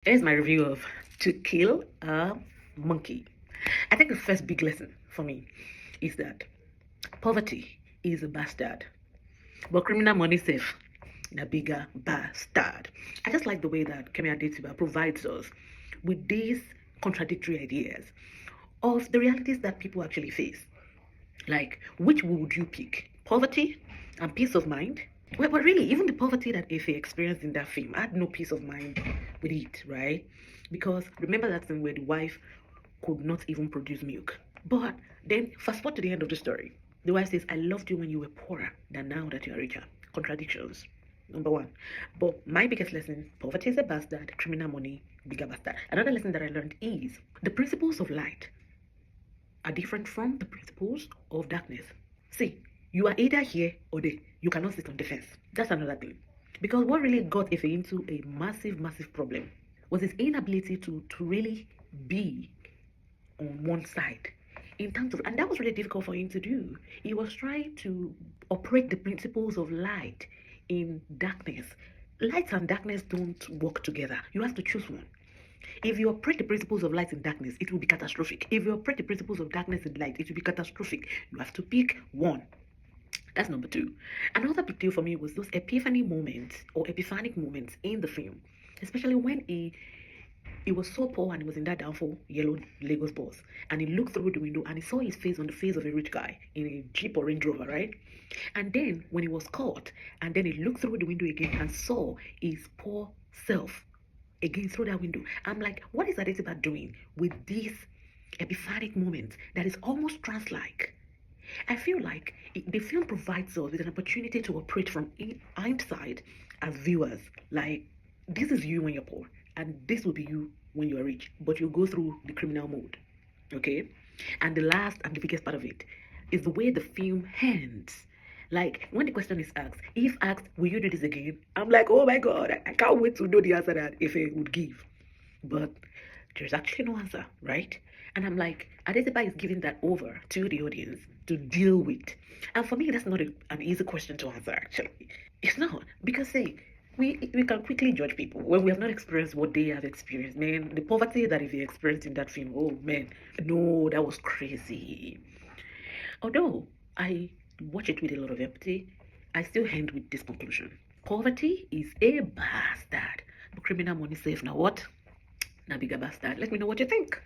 Here's my review of To Kill a Monkey. I think the first big lesson for me is that poverty is a bastard, but criminal money safe, a bigger bastard. I just like the way that Adetiba provides us with these contradictory ideas of the realities that people actually face. Like, which would you pick? Poverty and peace of mind? Well, but really, even the poverty that Efe experienced in that film, I had no peace of mind with it, right? Because remember that thing where the wife could not even produce milk. But then, fast forward to the end of the story. The wife says, I loved you when you were poorer than now that you are richer. Contradictions. Number one. But my biggest lesson, poverty is a bastard, criminal money, bigger bastard. Another lesson that I learned is the principles of light are different from the principles of darkness. See, you are either here or there. You cannot sit on the fence. That's another thing. Because what really got Efe into a massive, massive problem was his inability to really be on one side. In terms of, and that was really difficult for him to do. He was trying to operate the principles of light in darkness. Light and darkness don't work together. You have to choose one. If you operate the principles of light in darkness, it will be catastrophic. If you operate the principles of darkness in light, it will be catastrophic. You have to pick one. That's number two. Another big deal for me was those epiphany moments or epiphanic moments in the film, especially when he was so poor and he was in that downfall yellow Lagos bus, and he looked through the window and he saw his face on the face of a rich guy in a Jeep or Range Rover, right? And then when he was caught, and then he looked through the window again and saw his poor self again through that window. I'm like, what is Adetiba doing with this epiphanic moment that is almost trance-like? I feel like the film provides us with an opportunity to operate from hindsight as viewers. Like, this is you when you're poor, and this will be you when you're rich, but you go through the criminal mode, okay? And the last and the biggest part of it is the way the film ends. Like, when the question is asked, if asked, will you do this again? I'm like, oh my God, I can't wait to know the answer that Efe would give. But there's actually no answer, right? And I'm like, Adetiba is giving that over to the audience to deal with. And for me, that's not an easy question to answer, actually. It's not. Because, say, we can quickly judge people when we have not experienced what they have experienced. Man, the poverty that Efe experienced in that film, oh man, no, that was crazy. Although I watch it with a lot of empathy, I still end with this conclusion. Poverty is a bastard. But criminal money safe now what? Now bigger bastard. Let me know what you think.